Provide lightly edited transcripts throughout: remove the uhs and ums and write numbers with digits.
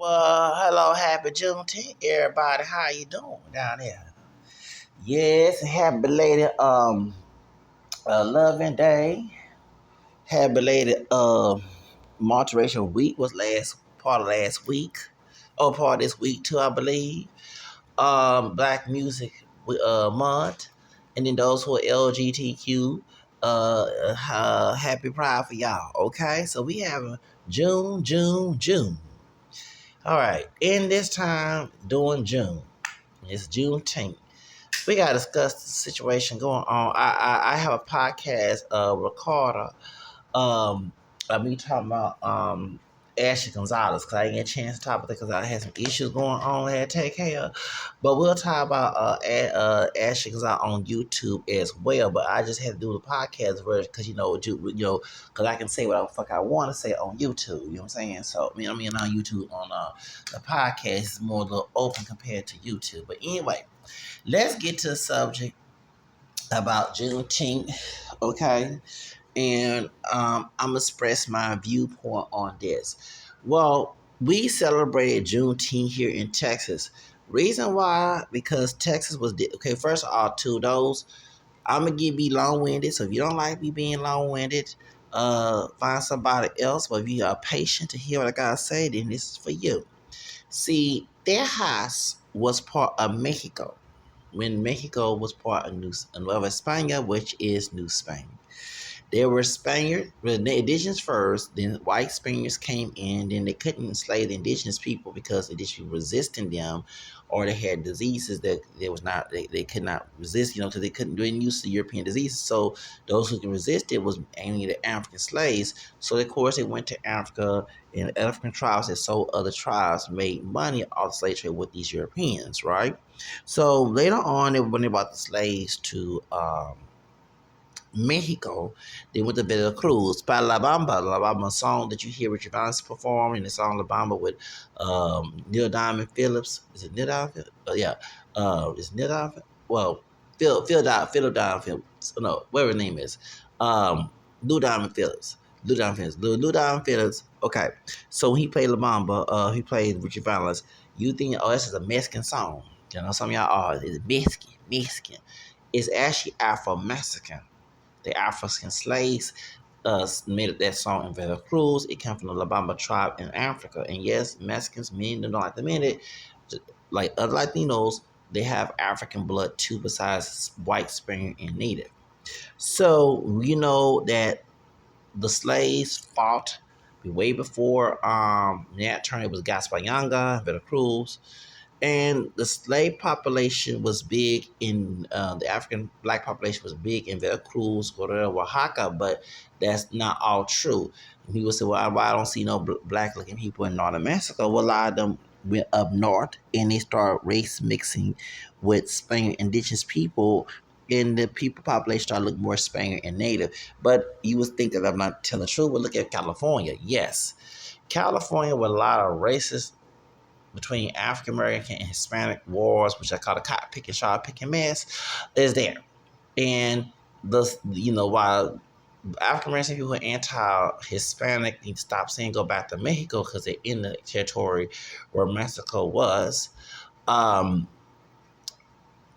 Well, hello, happy Juneteenth, everybody. How you doing down there? Yes, happy belated Loving Day. Happy belated Multiracial Week was last part of last week. Oh, part of this week too, I believe. Black Music Month, and then those who are LGBTQ. Happy Pride for y'all. Okay, so we have June. All right, in this time during June, it's Juneteenth. We gotta discuss the situation going on. I have a podcast recorder. Um, me talking about Ashley Gonzalez because I didn't get a chance to talk about it because I had some issues going on I had to take care of. But we'll talk about Ashley Gonzalez on YouTube as well. But I just had to do the podcast version because because I can say what the fuck I want to say on YouTube. You know what I'm saying? So I mean on YouTube on the podcast is more a little open compared to YouTube. But anyway, let's get to the subject about Juneteenth. Okay, and I'm gonna express my viewpoint on this. Well, we celebrated Juneteenth here in Texas. Reason why? Because Texas was okay. First of all, to those, I'm gonna be long-winded. So if you don't like me being long-winded, find somebody else. But if you are patient to hear what I gotta say, then this is for you. See, Texas was part of Mexico when Mexico was part of Nueva España, which is New Spain. There were Spaniards, well, the indigenous first, then white Spaniards came in, then they couldn't enslave the indigenous people because the indigenous people resisting them, or they had diseases that they could not resist, because they didn't use the European diseases. So those who could resist it was mainly the African slaves. So of course they went to Africa, and African tribes that sold other tribes made money off the slave trade with these Europeans, right? So later on, when they brought the slaves to Mexico, they went to Veracruz. Para La Bamba song that you hear Richard Valens perform in the song La Bamba with Neil Diamond Phillips. Is it Neil Diamond? Yeah. Is Neil Diamond? Well, Phil Diamond Phillips. No, whatever his name is. Lou Diamond Phillips. Lou Diamond Phillips. Okay. So he played La Bamba. He played Richard Valens. You think, oh, this is a Mexican song. Some of y'all are. It's Mexican. It's actually Afro-Mexican. The African slaves made that song in Veracruz. It came from the La Bamba tribe in Africa. And yes, Mexicans, many don't like to admit it, like other Latinos, they have African blood too, besides white, Spaniard, and Native. So you know that the slaves fought way before Nat Turner was Gaspayanga, Veracruz. And the slave population was big in the African black population was big in Veracruz, Guerrero, Oaxaca, but that's not all true. And people say, well, I don't see no black looking people in northern Mexico. Well, a lot of them went up north and they started race mixing with Spaniard indigenous people, and the people population started looking more Spaniard and native. But you would think that I'm not telling the truth, but look at California. Yes, California with a lot of racist between African American and Hispanic wars, which I call the cotton picking, shard picking mess, is there. And while African American people who are anti-Hispanic need to stop saying go back to Mexico because they're in the territory where Mexico was.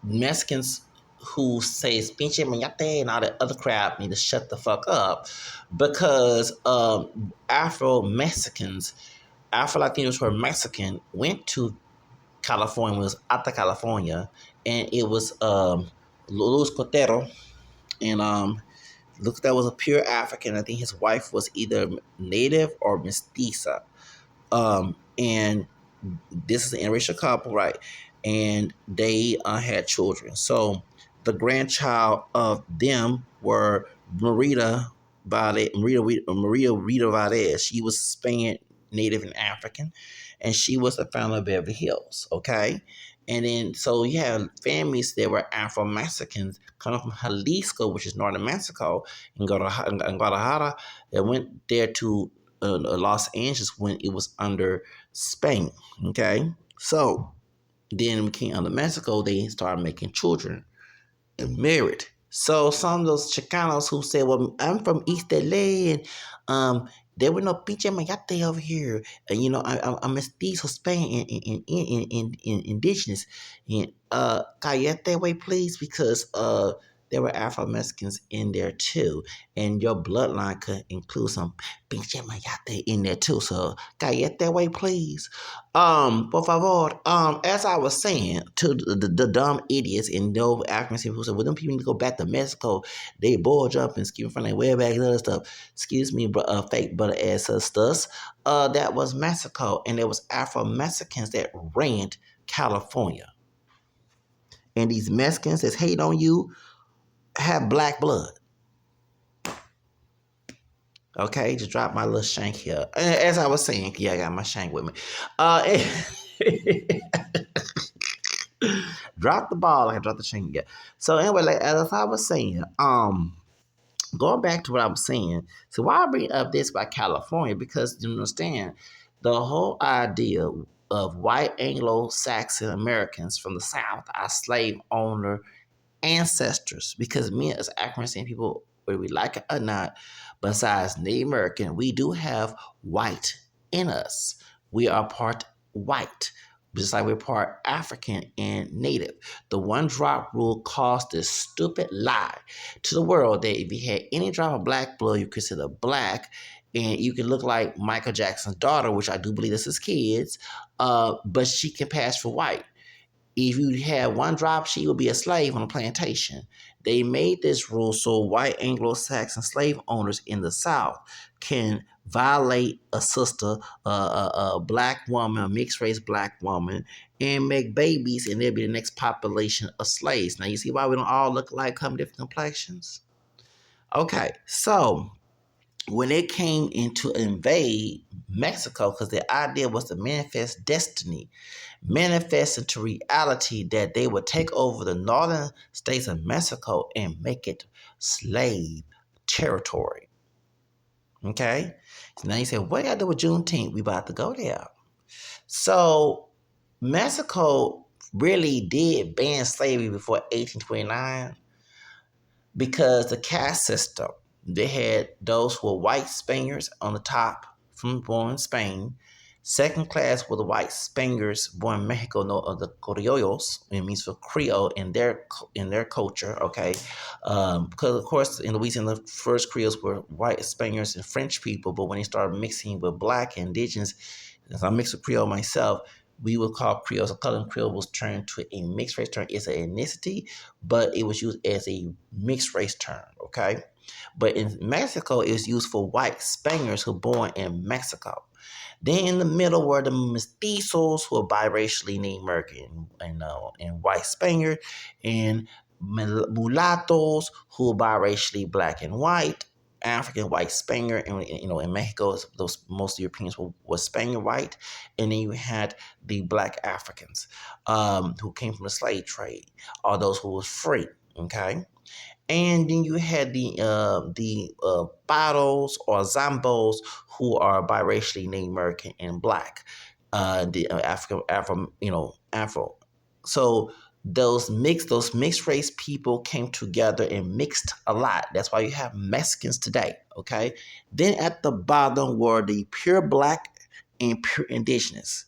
Mexicans who say pinche mañate and all that other crap need to shut the fuck up, because Afro-Mexicans, Afro-Latinos who are Mexican, went to California, was Alta California, and it was Luis Cotero, and look, that was a pure African. I think his wife was either native or mestiza, and this is an interracial couple, right? And they had children. So the grandchild of them were Maria Rita Valdez. She was Spanish, Native, and African, and she was the founder of Beverly Hills. Okay, and then so you have families that were Afro-Mexicans coming from Jalisco, which is northern Mexico, and Guadalajara, that went there to Los Angeles when it was under Spain. Okay, so then we came under Mexico, they started making children and married. So some of those Chicanos who say, well, I'm from East LA, and There were no pinche mayate over here. And, I'm mestizo, Spain, and indigenous. And callate way, please, because there were Afro-Mexicans in there too. And your bloodline could include some pinche mayate in there too. So callate way, please. Por favor, as I was saying to the dumb idiots and those Africans who said, well, them people need to go back to Mexico. They bulge up and skin from their way back and other stuff. Excuse me, fake butter ass sisters. That was Mexico, and there was Afro-Mexicans that ran California. And these Mexicans that hate on you have black blood. Okay, just drop my little shank here. As I was saying, yeah, I got my shank with me. Drop the ball, I drop the shank again. So anyway, like as I was saying, going back to what I was saying, so why I bring up this by California, because you understand the whole idea of white Anglo-Saxon Americans from the South are slave owner ancestors, because me as African people, whether we like it or not, besides Native American, we do have white in us. We are part white, just like we're part African and Native. The one drop rule caused this stupid lie to the world that if you had any drop of black blood, you consider black, and you can look like Michael Jackson's daughter, which I do believe is his kids, but she can pass for white. If you had one drop, she would be a slave on a plantation. They made this rule so white Anglo-Saxon slave owners in the South can violate a sister, a black woman, a mixed race black woman, and make babies, and there'll be the next population of slaves. Now, you see why we don't all look like come different complexions? Okay, so when it came into invade Mexico, because the idea was to manifest destiny, manifest into reality that they would take over the northern states of Mexico and make it slave territory. Okay? So now you say, what do I do with Juneteenth? We about to go there. So Mexico really did ban slavery before 1829 because the caste system, they had those who were white Spaniards on the top from born in Spain. Second class were the white Spaniards born in Mexico, the Criollos. It means for Creole in their culture. Okay, because of course in Louisiana the first Creoles were white Spaniards and French people, but when they started mixing with black and indigenous, as I mixed with Creole myself, we would call Creoles, color Creole was turned to a mixed race term. It's an ethnicity, but it was used as a mixed race term, okay? But in Mexico, it was used for white Spaniards who were born in Mexico. Then in the middle were the mestizos, who are biracially Native American and white Spaniard, and mulattoes, who are biracially black and white, African white Spaniard, and in Mexico, those most Europeans were Spaniard white, and then you had the black Africans who came from the slave trade, or those who was free. Okay, and then you had the Paros or Zambos, who are biracially Native American and black, the Afro. So those mixed race people came together and mixed a lot. That's why you have Mexicans today. Okay. Then at the bottom were the pure black and pure indigenous.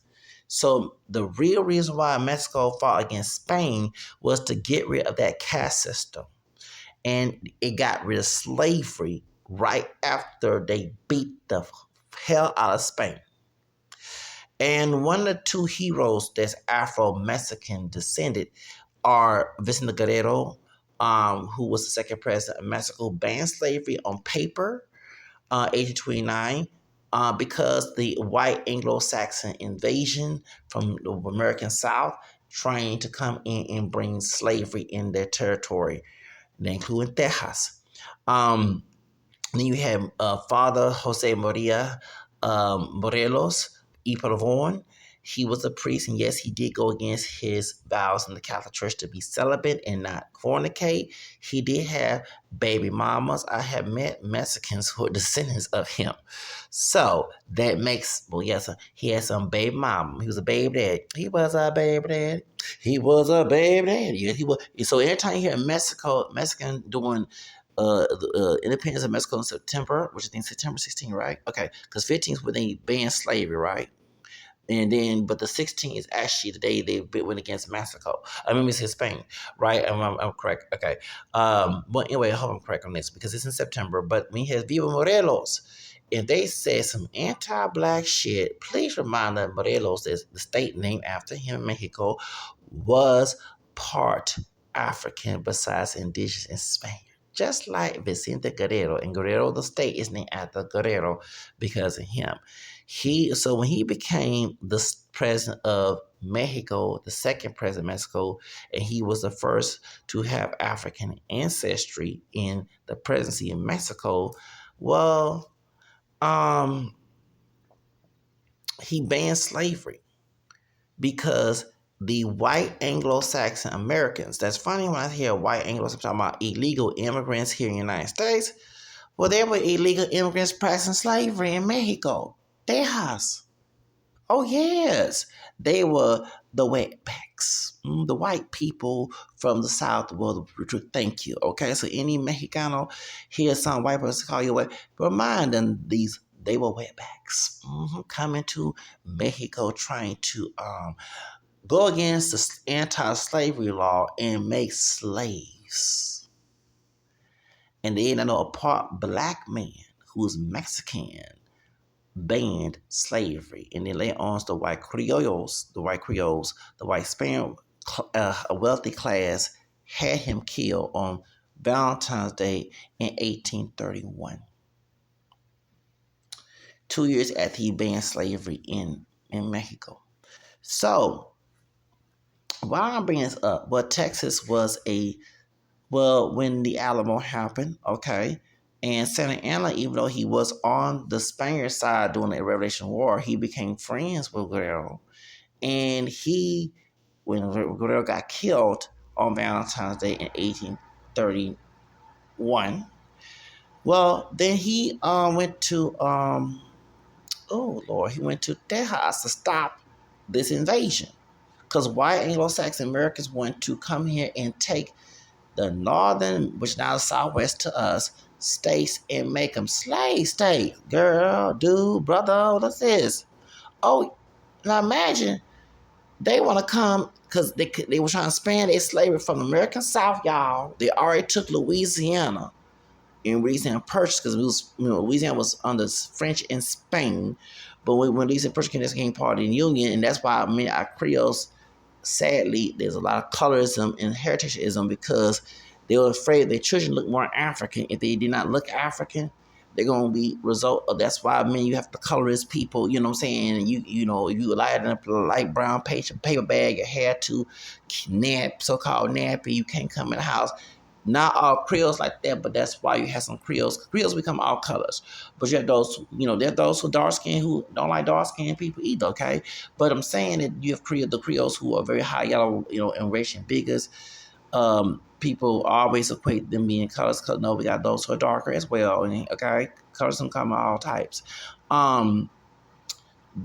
So the real reason why Mexico fought against Spain was to get rid of that caste system. And it got rid of slavery right after they beat the hell out of Spain. And one of the two heroes that's Afro-Mexican descended are Vicente Guerrero, who was the second president of Mexico, banned slavery on paper, 1829, because the white Anglo-Saxon invasion from the American South trying to come in and bring slavery in their territory, including Texas. Then you have Father Jose Maria Morelos y Pavon. He was a priest, and yes, he did go against his vows in the Catholic Church to be celibate and not fornicate. He did have baby mamas. I have met Mexicans who are descendants of him. So that makes, yes, he had some baby mama. He was a baby dad. He was a baby dad. He was a baby dad. Yeah, he was. So every time you hear Mexican doing independence of Mexico in September, which I think September 16, right? Okay, because 15 is when they banned slavery, right? And then, but the 16th is actually the day they went against Mexico. I mean, it's Spain, right? I'm correct. Okay. But anyway, I hope I'm correct on this because it's in September. But when he has Viva Morelos, and they said some anti-black shit, please remind them Morelos is the state named after him in Mexico was part African besides indigenous in Spain. Just like Vicente Guerrero, and Guerrero, the state is named after Guerrero because of him. So when he became the president of Mexico, the second president of Mexico, and he was the first to have African ancestry in the presidency in Mexico. Well, he banned slavery because the white Anglo-Saxon Americans. That's funny when I hear white Anglo-Saxon talking about illegal immigrants here in the United States. Well, there were illegal immigrants practicing slavery in Mexico. Texas. Oh, yes. They were the wetbacks, the white people from the South. Well, thank you. Okay, so any Mexicano hear some white person call you wet, remind them they were wetbacks coming to Mexico trying to go against the anti-slavery law and make slaves. And then I know a part black man who's Mexican banned slavery, and then later on the white Creoles, the white Spanish, a wealthy class had him killed on Valentine's Day in 1831. 2 years after he banned slavery in Mexico. So, why I'm bringing this up? Well, Texas was when the Alamo happened, okay? And Santa Anna, even though he was on the Spaniard side during the Revolutionary War, he became friends with Guerrero. And when Guerrero got killed on Valentine's Day in 1831, well, then he went to, he went to Texas to stop this invasion. Because white Anglo-Saxon Americans want to come here and take the northern, which now is southwest to us, states and make them slave states. Girl, dude, brother, what's this? Oh, now imagine they want to come because they were trying to span their slavery from the American South, y'all. They already took Louisiana and Louisiana purchased because Louisiana was under French and Spain. But when Louisiana purchased, this became part of the Union, and that's why many our Creoles, sadly, there's a lot of colorism and heritageism because they were afraid their children look more African. If they did not look African, they're going to be result of. That's why, you have to colorist people, you know what I'm saying? You know, if you light up a light brown paper bag, your hair too so-called nappy, you can't come in the house. Not all Creoles like that, but that's why you have some Creoles. Creoles become all colors. But you have those, there are those who dark skin who don't like dark skinned people either, okay? But I'm saying that you have the Creoles who are very high yellow, and rich and biggest. People always equate them being colors because no, we got those who are darker as well. Okay, colors can come in all types.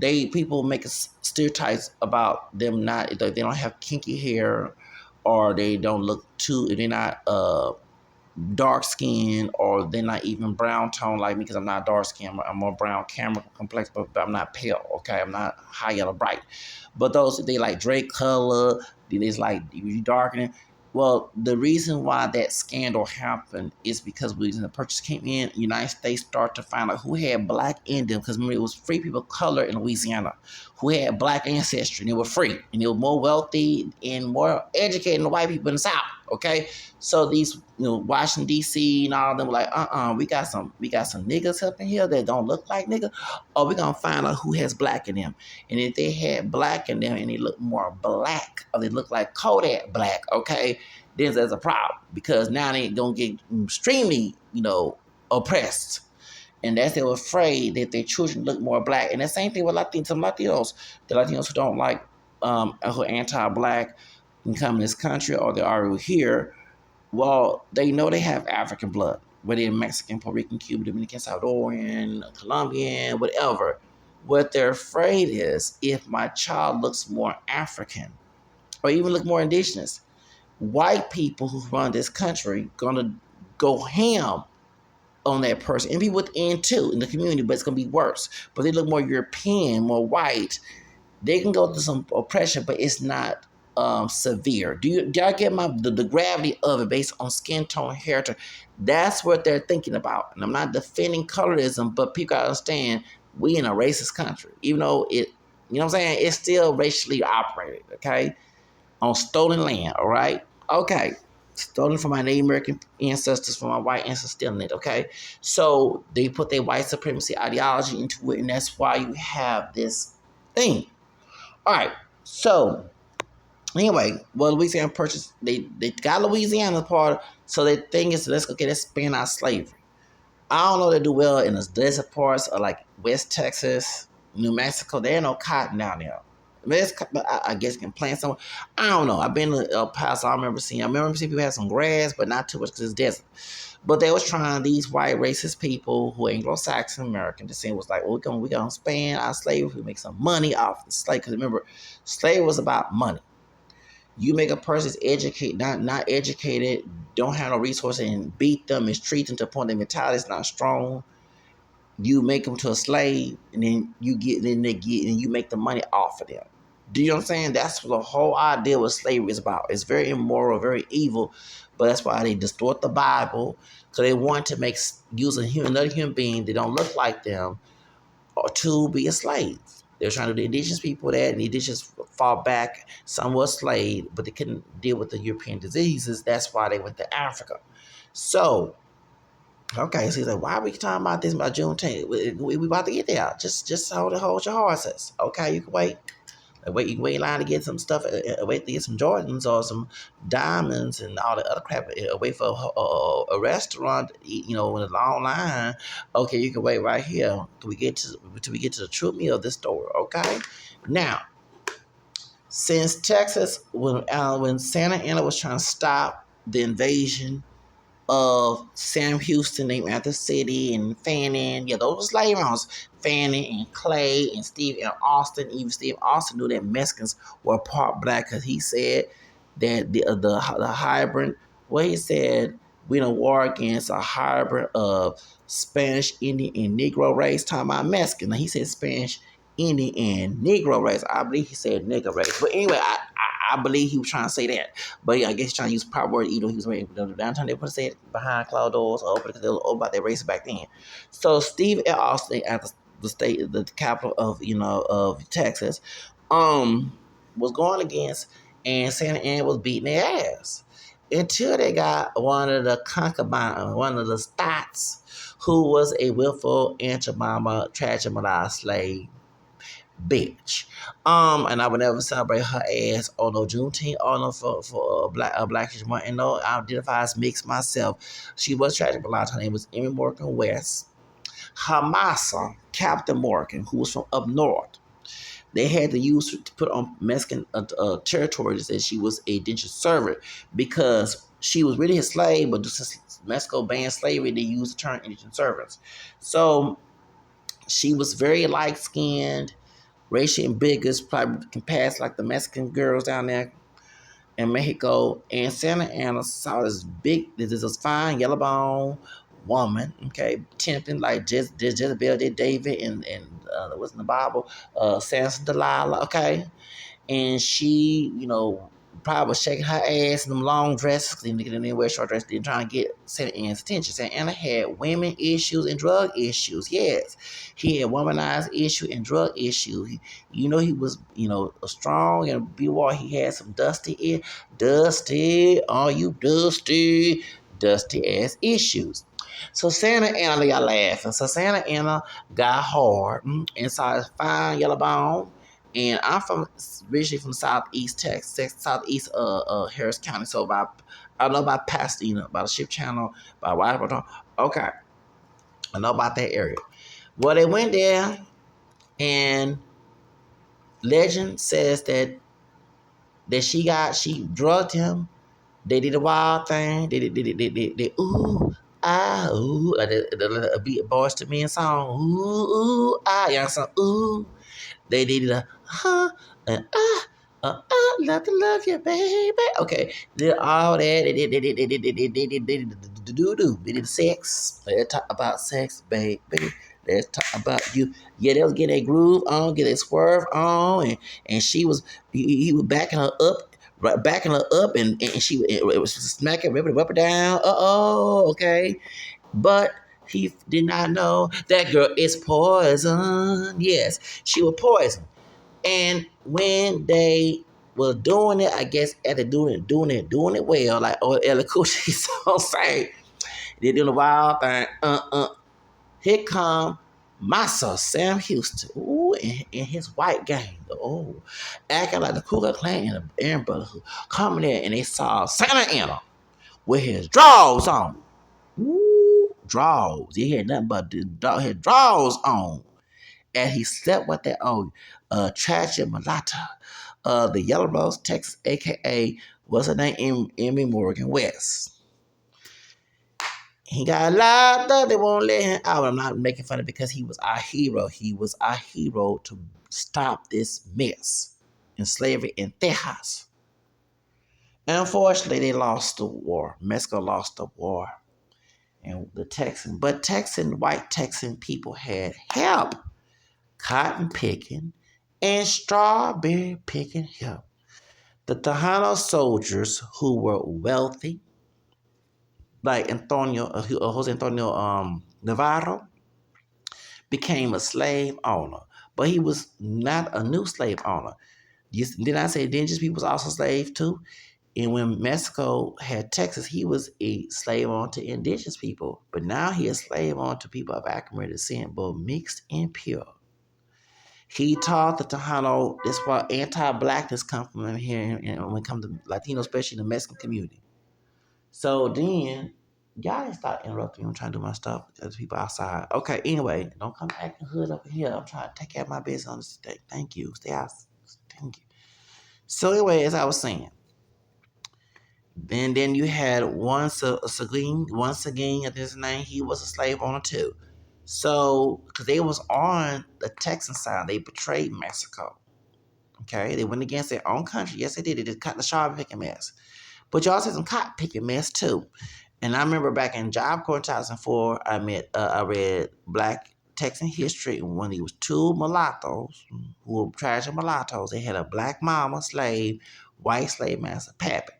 People make stereotypes about them not, they don't have kinky hair, or they don't look they're not dark skin, or they're not even brown tone like me because I'm not dark skin. I'm more brown camera complex, but I'm not pale. Okay, I'm not high yellow bright. But those, they like Drake color, they just like you darkening. Well, the reason why that scandal happened is because when the purchase came in, the United States started to find out who had black in them, because remember, it was free people of color in Louisiana who had black ancestry, and they were free, and they were more wealthy and more educated than the white people in the South, okay? So these, Washington, D.C. and all of them were like, we got some niggas up in here that don't look like niggas, or we're going to find out who has black in them. And if they had black in them and they look more black, or they look like Kodak black, okay, then there's a problem, because now they don't get extremely, oppressed. And that's, they were afraid that their children look more black. And the same thing with some Latinos. The Latinos who don't like, who are anti-black and come in this country, or they're already here, well, they know they have African blood, whether they're Mexican, Puerto Rican, Cuban, Dominican, Salvadorian, Colombian, whatever. What they're afraid is, if my child looks more African, or even look more indigenous, white people who run this country gonna go ham on that person, and people within too in the community, but it's gonna be worse. But they look more European, more white. They can go through some oppression, but it's not severe. Do y'all get the gravity of it based on skin tone, heritage? That's what they're thinking about. And I'm not defending colorism, but people gotta understand we in a racist country, even though it, you know what I'm saying, it's still racially operated. Okay, on stolen land. All right, okay. Stolen from my Native American ancestors, from my white ancestors, stealing it, okay? So they put their white supremacy ideology into it, and that's why you have this thing. All right, so anyway, well, Louisiana purchased, they got Louisiana part, so the thing is, let's expand our slavery. I don't know they do well in the desert parts of like West Texas, New Mexico. There ain't no cotton down there. I guess you can plant somewhere. I don't know. I've been to El Paso. I remember seeing people had some grass, but not too much because it's desert. But they was trying, these white racist people who are Anglo-Saxon American descent was like, well, we're gonna span our slavery, we make some money off the slave. Because remember, slavery was about money. You make a person educated, not educated, don't have no resources, and beat them, mistreat them to the point their mentality is not strong. You make them to a slave, and then you make the money off of them. Do you know what I'm saying? That's what the whole idea with slavery is about. It's very immoral, very evil, but that's why they distort the Bible, because they want to use another human being that don't look like them, or to be a slave. They're trying to do the indigenous people that, and the indigenous fall back. Some were slaves, but they couldn't deal with the European diseases. That's why they went to Africa. So, okay, so he's like, why are we talking about this about Juneteenth? We about to get there. Just hold your horses. Okay, you can wait. Wait, you can wait in line to get some stuff. Wait to get some Jordans or some diamonds and all the other crap. Wait for a restaurant, in a long line. Okay, you can wait right here till we get to the true meal of this store. Okay, now since Texas, when Santa Anna was trying to stop the invasion of Sam Houston, named after the city, and Fannin. Yeah, those were slave owners. Fannin and Clay and Steve and Austin. Even Steve Austin knew that Mexicans were part black because he said that the hybrid. Well, he said we don't war against a hybrid of Spanish, Indian, and Negro race. Talking about Mexican. Now he said Spanish, Indian, and Negro race. I believe he said nigger race. But anyway, I believe he was trying to say that. But yeah, I guess he's trying to use proper word, even though he was waiting for the downtown. They put say it behind cloud doors or open because they were all about their race back then. So Steve L. Austin at the capital of Texas, was going against, and Santa Ana was beating their ass. Until they got one of the concubines, one of the Stotts, who was a willful anti-mama, tragedy slave bitch. And I would never celebrate her ass on no Juneteenth or no for Black History Month. And no, I identify as mixed myself. She was tragic, but a lot. Her name was Emmy Morgan West. Her massa, Captain Morgan, who was from up north. They had to use her to put on Mexican territories that she was a indentured servant because she was really a slave, but since Mexico banned slavery, they used the term indentured servants. So she was very light skinned, racial ambiguous, probably can pass like the Mexican girls down there in Mexico. And Santa Ana saw this is fine yellow bone woman, okay, tempting like Jezebel did David and what's in the Bible, Samson Delilah, okay, and she, probably was shaking her ass in them long dresses because they didn't wear short dresses. They're trying to get Santa Anna's attention. Santa Anna had women issues and drug issues. Yes, he had womanized issue and drug issue. He was, a strong and be war. He had some dusty, are you dusty ass issues. So Santa Ana, y'all laughing. So Santa Ana got hard and saw a fine yellow bone. And I'm originally from Southeast Texas, Southeast Harris County. So I know about Pasadena, about the Ship Channel, by Whitehall. Okay, I know about that area. Well, they went there, and legend says that she drugged him. They did a wild thing. They ooh like the beat Boys to Men song. Ooh y'all song ooh. They did a and love to love you, baby. Okay, did all that. They did do. We did sex. Let's talk about sex, baby. Let's talk about you. Yeah, they was getting a groove on, get a swerve on, and she was he was backing her up. Right, backing her up, and she it was smacking, ripping up her down. Okay. But he did not know that girl is poison. Yes, she was poison. And when they were doing it, I guess after doing it well, like Ella Coochie so say, they doing the wild thing. Here come my son Sam Houston, ooh, and his white gang, acting like the Ku Klux Klan and the Aaron Brotherhood, coming in and they saw Santa Ana with his drawers on. Ooh, draws. He had nothing but his drawers on. And he slept with that tragic mulatto, the Yellow Rose, Texas, aka what's her name, Emmy Morgan West. He got locked up. They won't let him out. I'm not making fun of it because he was our hero. He was our hero to stop this mess in slavery in Texas. Unfortunately, they lost the war. Mexico lost the war. And white Texan people had help cotton picking and strawberry picking help. The Tejano soldiers who were wealthy, like Jose Antonio Navarro, became a slave owner, but he was not a new slave owner. Did I say indigenous people was also slaves too? And when Mexico had Texas, he was a slave on to indigenous people. But now he is slave on to people of African descent, both mixed and pure. He taught the Tejano, that's why anti-blackness come from him here and when it comes to Latino, especially in the Mexican community. So then, y'all didn't start interrupting me. I'm trying to do my stuff. There's people outside. Okay, anyway, don't come acting hood up here. I'm trying to take care of my business on this day. Thank you. Stay out. Thank you. So anyway, as I was saying, then you had once again, I think his name, he was a slave owner too. So, because they was on the Texan side, they betrayed Mexico. Okay, they went against their own country. Yes, they did. They did cut the strawberry picking mess. But y'all said some cotton picking mess too. And I remember back in Job Corps in 2004, I read Black Texan history when there was two mulattoes who were tragic mulattoes. They had a black mama slave, white slave master, Pappy.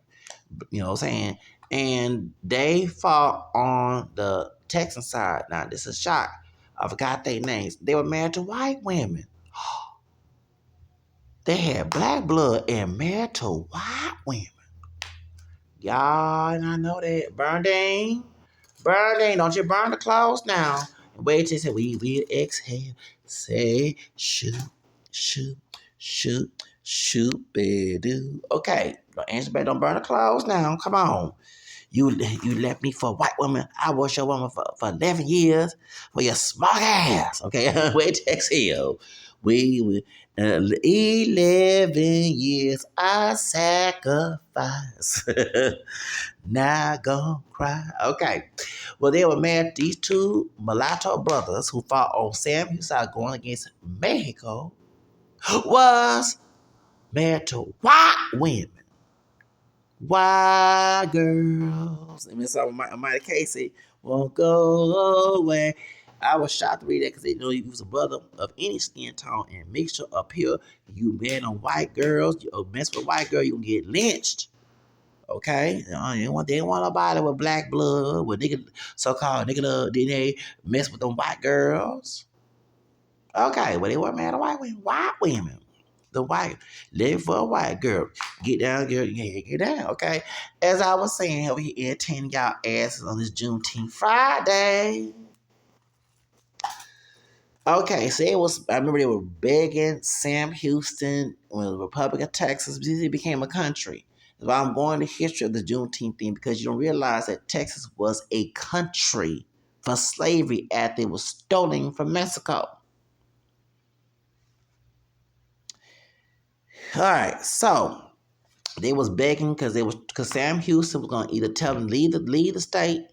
You know what I'm saying? And they fought on the Texan side. Now, this is a shock. I forgot their names. They were married to white women. They had black blood and married to white women. Y'all, and I know that. Burn, don't you burn the clothes now. And wait till we exhale. Say, shoot, be-do. Okay, answer back, don't burn the clothes now. Come on. You left me for a white woman. I was your woman for 11 years for your smart ass. Okay, wait till exhale. We 11 years I sacrifice. Now gonna cry. Okay. Well, they were married. These two mulatto brothers who fought on Sam Houston going against Mexico was married to white women. White girls. I mean, so Mighty Casey won't go away. I was shocked to read that because they know he was a brother of any skin tone and mixture up here. You man on white girls, you mess with a white girl, you gonna get lynched. Okay, they didn't want nobody with black blood, with nigga, so-called nigga. Then they mess with them white girls. Okay, well they weren't mad at white women. White women, the white, live for a white girl. Get down, girl. Yeah, get down. Okay, as I was saying, over here entertaining y'all asses on this Juneteenth Friday. Okay, so it was. I remember they were begging Sam Houston when the Republic of Texas became a country. So I'm going to history of the Juneteenth thing because you don't realize that Texas was a country for slavery after it was stolen from Mexico. All right, so they was begging because Sam Houston was going to either tell them leave the state,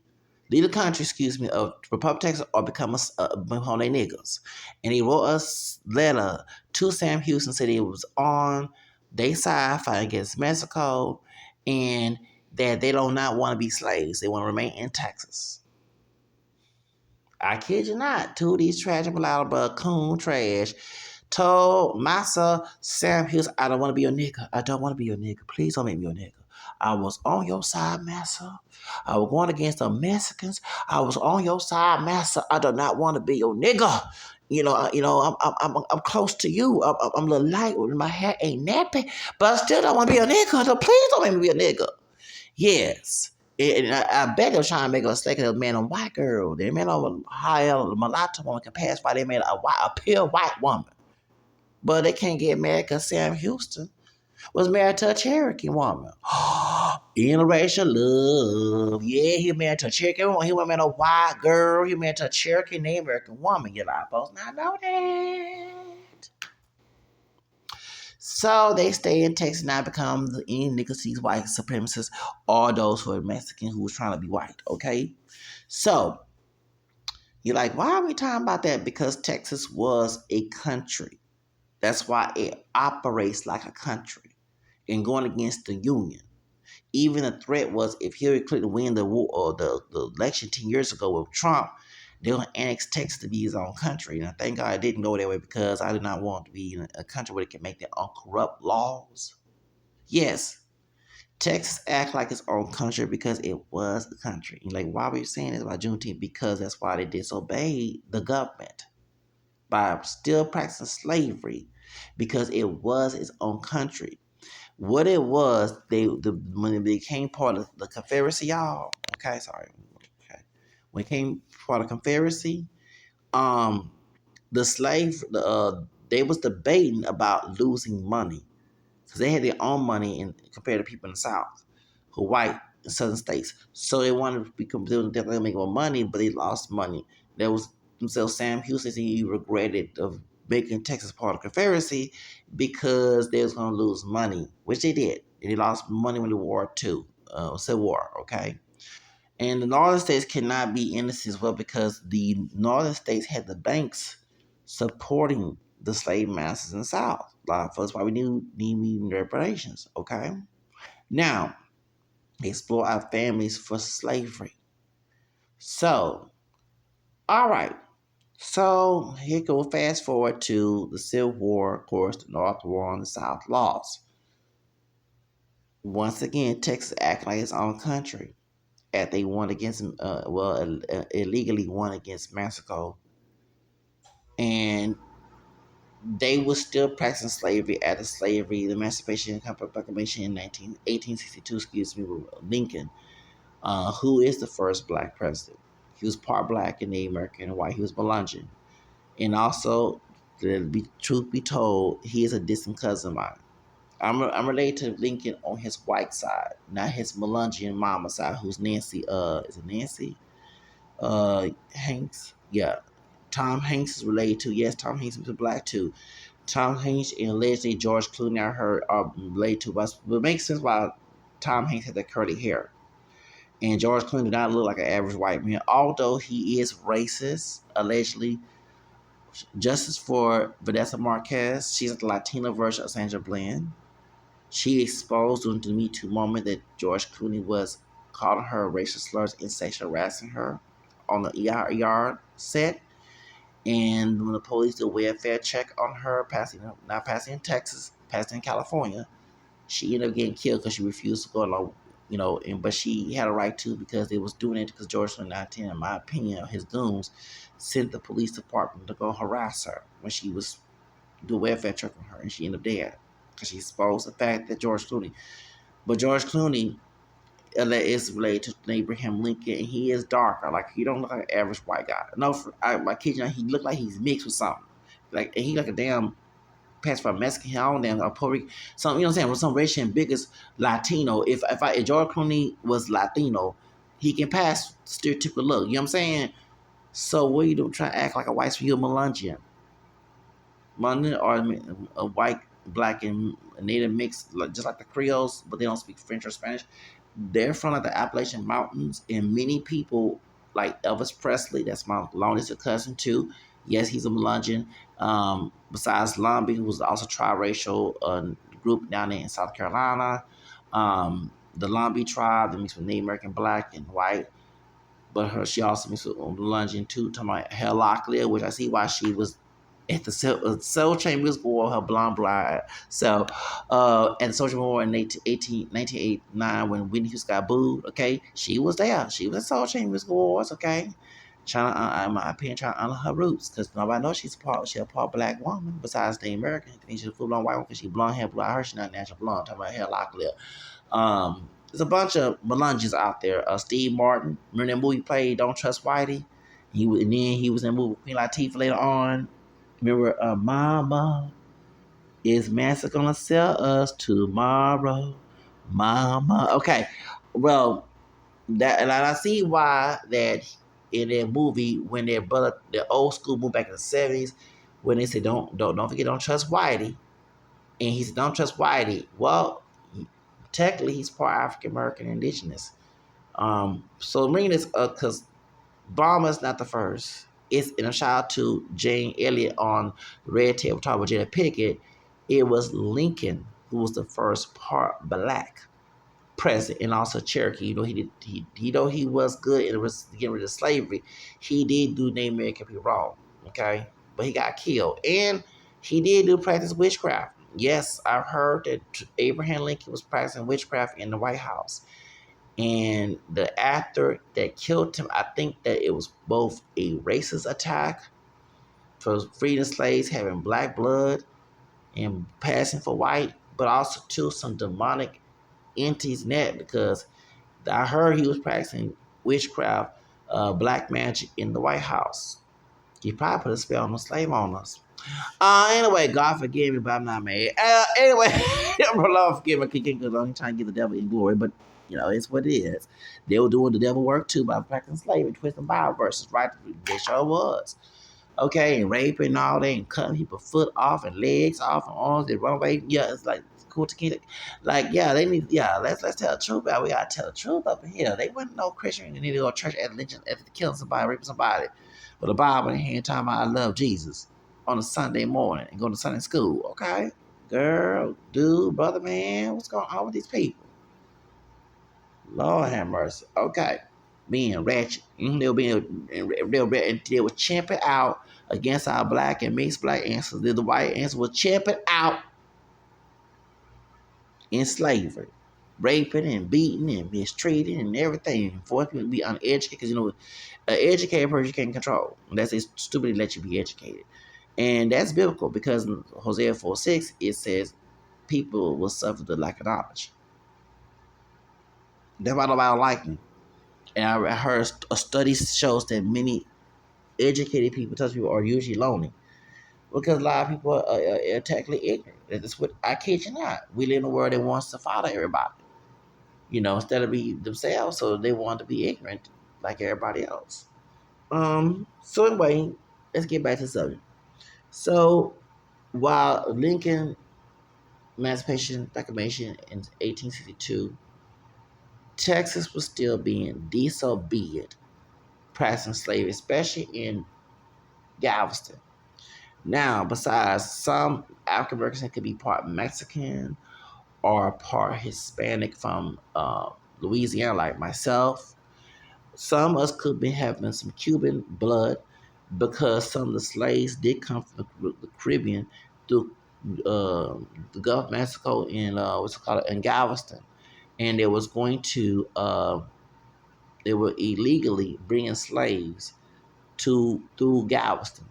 leave the country, of Republic of Texas, or become their niggas. And he wrote a letter to Sam Houston, said he was on their side fighting against Mexico, and that they do not want to be slaves. They want to remain in Texas. I kid you not. Two of these tragic mulatto coon trash told Massa Sam Hughes, I don't want to be your nigga. I don't want to be your nigga. Please don't make me your nigga. I was on your side, Massa. I was going against the Mexicans. I was on your side, Massa. I do not want to be your nigga. I'm close to you. I'm a little light. My hair ain't nappy, but I still don't want to be a nigga. So please don't make me be a nigga. Yes. And I bet they're trying to make a mistake of a man and white girl. They made a higher mulatto woman can pass by. They made a pure white woman. But they can't get married because Sam Houston was married to a Cherokee woman. Interracial love. Yeah, he married to a Cherokee woman. He wasn't married to a white girl. He married to a Cherokee Native American woman. You lot folks not know that. So they stay in Texas now, become any niggas these white supremacists or those who are Mexican who was trying to be white, okay? So you're like, why are we talking about that? Because Texas was a country. That's why it operates like a country and going against the Union. Even the threat was if Hillary Clinton win the war or the election 10 years ago with Trump, they're going to annex Texas to be his own country. And I thank God it didn't go that way because I did not want to be in a country where they can make their own corrupt laws. Yes, Texas act like its own country because it was a country. And like, why were you saying this about Juneteenth? Because that's why they disobeyed the government by still practicing slavery because it was its own country. What it was, when it became part of the Confederacy, y'all. Okay, sorry. Okay, when it came part of the Confederacy, um, they was debating about losing money because they had their own money and compared to people in the South who white in southern states. So they wanted to become definitely make more money, but they lost money. There was himself Sam Houston said he regretted of making Texas part of the Confederacy because they was gonna lose money, which they did. And they lost money when the war too, Civil War, okay? And the northern states cannot be innocent as well because the northern states had the banks supporting the slave masters in the South. That's why we need reparations, okay? Now, explore our families for slavery. So, all right. So here go fast forward to the Civil War, of course, the North War and the South lost. Once again, Texas acting like its own country. At they won against, illegally won against Mexico, and they were still practicing slavery after slavery, the Emancipation Proclamation in 1862, excuse me, with Lincoln, who is the first black president. He was part black and Native American and white. He was Melungeon. And also, truth be told, he is a distant cousin of mine. I'm related to Lincoln on his white side, not his Melungeon mama side, who's Nancy. Is it Nancy? Hanks. Yeah, Tom Hanks is related to. Yes, Tom Hanks is black too. Tom Hanks and allegedly George Clooney, I heard, are related to us. But it makes sense why Tom Hanks had that curly hair. And George Clooney did not look like an average white man, although he is racist, allegedly. Justice for Vanessa Marquez. She's the Latino version of Sandra Bland. She exposed during the Me Too moment that George Clooney was calling her racial slurs and sexual harassing her on the ER set. And when the police did a welfare check on her, not passing in Texas, passing in California, she ended up getting killed because she refused to go along, but she had a right to because they was doing it because George Clooney, 19, in my opinion, his goons sent the police department to go harass her when she was doing welfare check on her, and she ended up dead because she exposed the fact that George Clooney is related to Abraham Lincoln, and he is darker. Like, he don't look like an average white guy. No, my kid, he looked like he's mixed with something. Like, and he like a damn pass for a Mexican, I don't damn a Puerto Rican, some, you know what I'm saying, with some rich and biggest Latino. If George Clooney was Latino, he can pass stereotypical look. You know what I'm saying? So what you do? Try to act like a white you Melungeon. London are a white, black, and native mix, just like the Creoles, but they don't speak French or Spanish. They're from like the Appalachian Mountains, and many people like Elvis Presley, that's my longest cousin too. Yes, he's a Melungeon. Besides Lumbee, who was also triracial group down there in South Carolina. the Lumbee tribe that mixed with Native American, black, and white. But she also mixed with Lunging too, talking about Herlocklia, which I see why she was at the Soul Train Music Award, her blonde blonde. So, at the Social Award in 1989, when Whitney Houston got booed, okay, she was there. She was at Soul Train Music Awards, okay. Trying to, in my opinion, trying to honor her roots, because nobody knows she's a part black woman besides the American. She's a full blown white woman because she blonde hair, blue. I heard she's not natural blonde. Talking about Herlocklia. There's a bunch of melunges out there. Steve Martin, remember that movie he played Don't Trust Whitey? And then he was in the movie with Queen Latifah later on. Remember, Mama, is Master gonna sell us tomorrow? Mama. Okay, well, that, and I see why that in that movie when they brought up the old school movie back in the '70s, when they said don't forget, don't trust Whitey, and he said don't trust Whitey. Well, technically he's part African American indigenous. So bringing this up because Obama's not the first. It's in a shout out to Jane Elliott on Red Table Talk with Jada Pickett. It was Lincoln who was the first part black president, and also Cherokee. You know, he was good in getting rid of slavery. He did do Native American people wrong, okay, but he got killed, and he did do practice witchcraft. Yes, I've heard that Abraham Lincoln was practicing witchcraft in the White House. And the actor that killed him, I think that it was both a racist attack for freedom slaves having black blood and passing for white, but also too some demonic entities in that, because I heard he was practicing witchcraft, black magic in the White House. He probably put a spell on the slave owners. Anyway, God forgive me, but I'm not mad. Anyway, Lord forgive me, because I'm trying to give the devil in glory, but you know, it's what it is. They were doing the devil work too by practicing slavery, twisting Bible verses, right? They sure was. Okay, and raping and all that, and cutting people's foot off and legs off and arms, they run away. Yeah, it's like cool to keep it. Like, yeah, they need, yeah, let's tell the truth about it. We gotta tell the truth up in here. They wasn't no Christian, they need to go to church after killing somebody, raping somebody. But the Bible in hand talking about I love Jesus on a Sunday morning and go to Sunday school. Okay, girl, dude, brother, man, what's going on with these people? Lord have mercy. Okay, being ratchet. They were champing out against our black and mixed black ancestors. The white ancestors were champing out in slavery, raping and beating and mistreating and everything, forcing people to be uneducated. Because you know, an educated person you can't control. That's stupid to let you be educated. And that's biblical because in Hosea 4:6 it says people will suffer the lack of knowledge. That's why nobody like me. And I heard a study shows that many educated people, touch people, are usually lonely because a lot of people are technically ignorant. That's what I kid you not. We live in a world that wants to follow everybody, you know, instead of be themselves. So they want to be ignorant like everybody else. So anyway, let's get back to the subject. So while Lincoln Emancipation Proclamation in 1862, Texas was still being disobedient, practicing slavery, especially in Galveston. Now, besides some African Americans could be part Mexican or part Hispanic from Louisiana, like myself, some of us could be having some Cuban blood because some of the slaves did come from the Caribbean through the Gulf of Mexico in what's it called in Galveston, and they was going to they were illegally bringing slaves to through Galveston,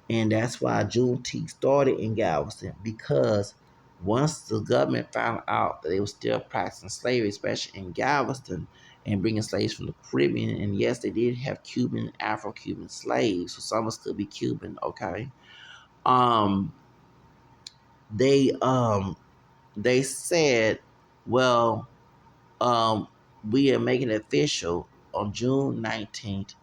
and that's why Juneteenth started in Galveston, because once the government found out that they were still practicing slavery, especially in Galveston, and bringing slaves from the Caribbean, and yes, they did have Cuban, Afro-Cuban slaves, so some of us could be Cuban, okay. Um, they um they said, well, we are making it official on June 19th,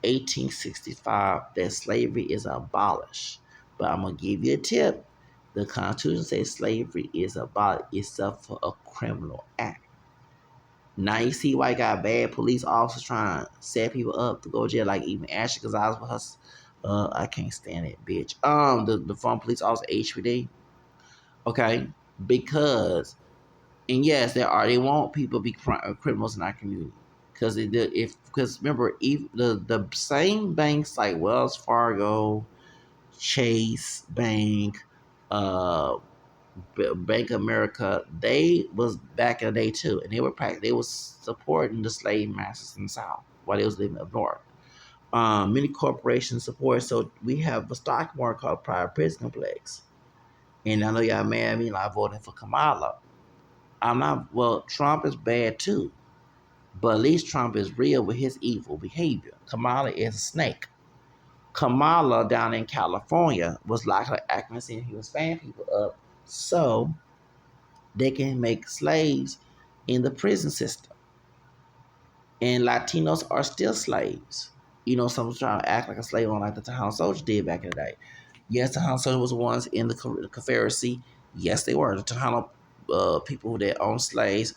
1865, that slavery is abolished. But I'm going to give you a tip. The Constitution says slavery is abolished except for a criminal act. Now you see why you got bad police officers trying to set people up to go to jail, like even Ashley Gonzalez with her. I can't stand it, bitch. The former police officer HPD. Okay, because And yes, there are. They want people to be criminals in our community because remember, the same banks like Wells Fargo, Chase Bank, uh, Bank of America, they was back in the day too, and they was supporting the slave masters in the South while they was living up north. Many corporations support. So we have a stock market called private prison complex. And I know y'all mad at me like voting for Kamala. I'm not. Well, Trump is bad too, but at least Trump is real with his evil behavior. Kamala is a snake. Kamala down in California was like her accuracy and he was fanning people up so they can make slaves in the prison system. And Latinos are still slaves. You know, someone's trying to act like a slave on like the Tejano soldiers did back in the day. Yes, the Tejano soldiers was the ones in the Confederacy. Yes, they were. The Tejano people that owned slaves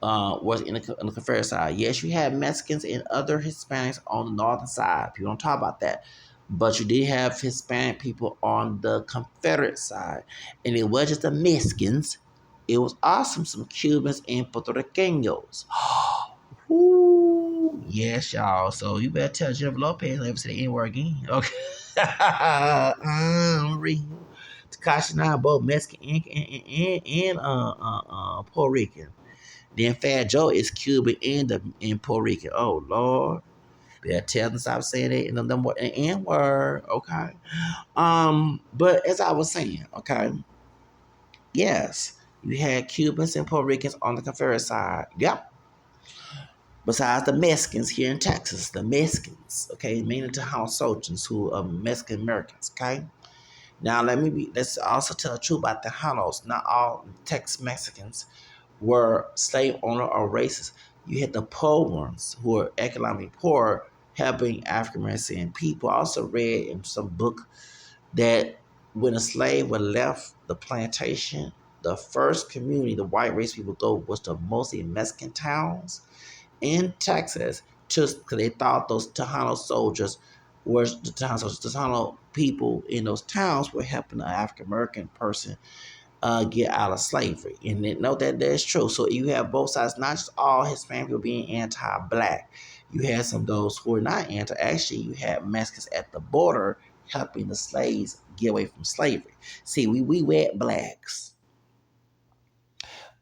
was in the Confederate side. Yes, you had Mexicans and other Hispanics on the northern side. People don't talk about that. But you did have Hispanic people on the Confederate side. And it was just the Mexicans. It was awesome. Some Cubans and Puerto Ricanos. Woo. Yes, y'all. So you better tell Jennifer Lopez never say the N word again. Okay. Real. Takashi and I are both Mexican and Puerto Rican. Then Fat Joe is Cuban and Puerto Rican. Oh Lord. Better tell them stop saying it in the N word. Okay. But as I was saying, okay, yes, you had Cubans and Puerto Ricans on the Confederate side. Yep. Besides the Mexicans here in Texas, the Mexicans, okay, meaning Tejano soldiers who are Mexican Americans, okay? Now let's also tell the truth about the Tejanos. Not all Tex Mexicans were slave owner or racist. You had the poor ones who were economically poor helping African American people. I also read in some book that when a slave was left the plantation, the first community the white race people go was the mostly Mexican towns in Texas just because they thought those Tejano soldiers were the Tejano soldiers, Tejano people in those towns were helping an African American person get out of slavery. And they know that that's true. So you have both sides, not just all Hispanic people being anti-black. You had some of those who are not anti. Actually, you had Mexicans at the border helping the slaves get away from slavery. See, we wet blacks.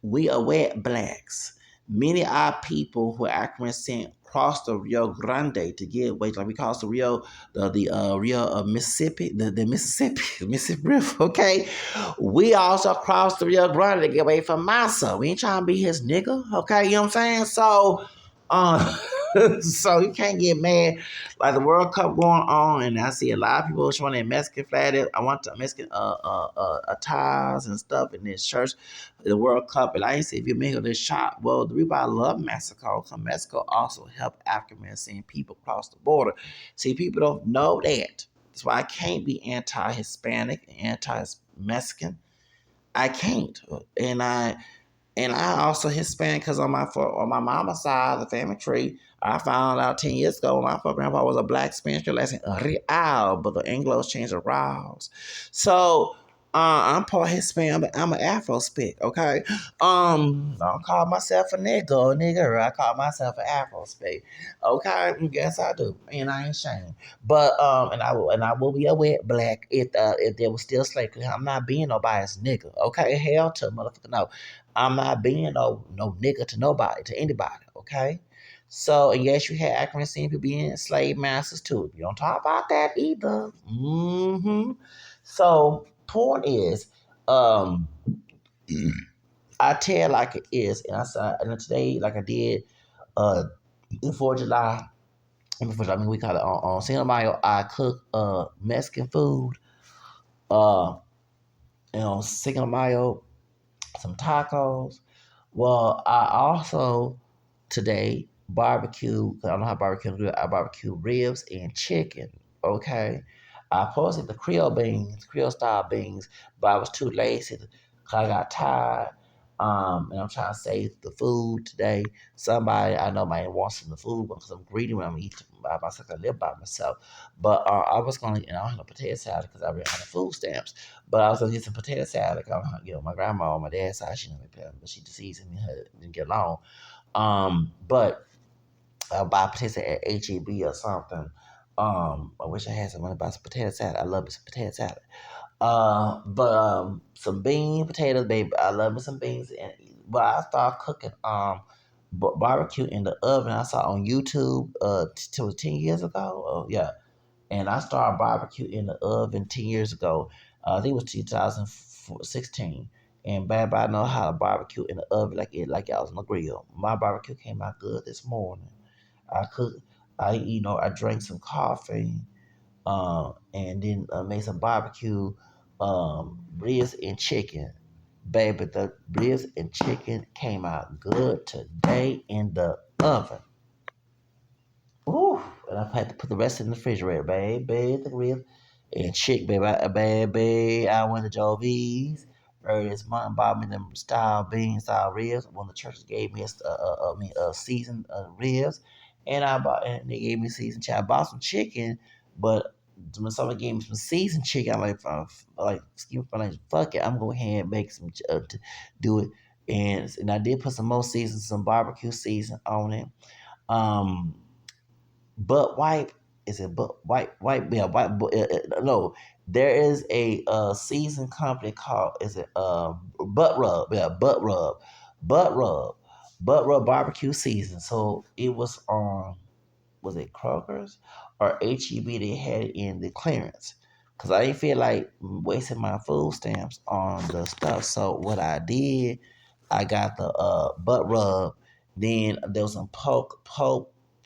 We are wet blacks. Many of our people who are African descent crossed the Rio Grande to get away, like we call it the Rio, the Rio of Mississippi, the Mississippi, Mississippi River. Okay, we also crossed the Rio Grande to get away from Massa. We ain't trying to be his nigga. Okay, you know what I'm saying? So, um, so you can't get mad. Like the World Cup going on, and I see a lot of people showing their Mexican flag. I want the Mexican attires and stuff in this church, the World Cup. And I ain't say if you make this shot. Well, the reason why I love Mexico, because Mexico also helped African American people cross the border. See, people don't know that. That's why I can't be anti-Hispanic, anti-Mexican. I can't, and I also Hispanic because on my mama's side of the family tree, I found out 10 years ago my grandpa was a black Spanish lesson Real, but the Anglos changed the Raws. So I'm part Hispanic, but I'm an Afro spick, okay? I don't call myself a nigger. I call myself an Afro spick. Okay, yes I do. And I ain't ashamed. But and I will be a wet black if there was still slavery. 'Cause I'm not being nobody's nigga. Okay, hell to motherfucker no. I'm not being no nigga to nobody, to anybody, okay? So, and yes, you had African people being slave masters too. You don't talk about that either. So, point is, um, I tell like it is, and I said, and today, like I did, the 4th of July, I mean, we call it on Cinco de Mayo, I cook Mexican food, uh, and on Cinco de Mayo, some tacos. Well, I also today barbecue, because I don't know how barbecue do it, I barbecue ribs and chicken. Okay. I posted the Creole beans, Creole style beans, but I was too lazy because I got tired. And I'm trying to save the food today. Somebody I know might want some of the food because I'm greedy when I'm eating by myself. I live by myself. But I was going to, I don't have no potato salad because I ran out of food stamps. But I was going to get some potato salad. My grandma on my dad's side, she never paid, but she deceased and didn't get along. But I'll buy potato salad at HEB or something. I wish I had some money to buy some potato salad. I love me some potato salad. But some bean potatoes, baby. I love me some beans. But I started cooking barbecue in the oven. I saw on YouTube 10 years ago. Oh yeah, and I started barbecue in the oven 10 years ago. I think it was 2016. And baby, I know how to barbecue in the oven like I was on the grill. My barbecue came out good this morning. I cooked. I drank some coffee and then made some barbecue ribs and chicken. Baby, the ribs and chicken came out good today in the oven. Ooh, and I had to put the rest in the refrigerator, baby. The ribs and chicken, baby. I went to Joe V's earlier this month, bought me them style ribs. One of the churches gave me seasoned ribs, and they gave me seasoned chicken. I bought some chicken, but when someone gave me some seasoned chicken, I'm excuse me, like, fuck it, I'm gonna go ahead and make some do it. And I did put some more season, some barbecue season on it. Um, Butt wipe is it butt wipe yeah wipe no, there is a season company called is it butt rub, yeah, butt rub butt rub barbecue season. So it was it Kroger's or HEB? They had it in the clearance because I didn't feel like wasting my food stamps on the stuff. So what I did, I got the butt rub. Then there was some poke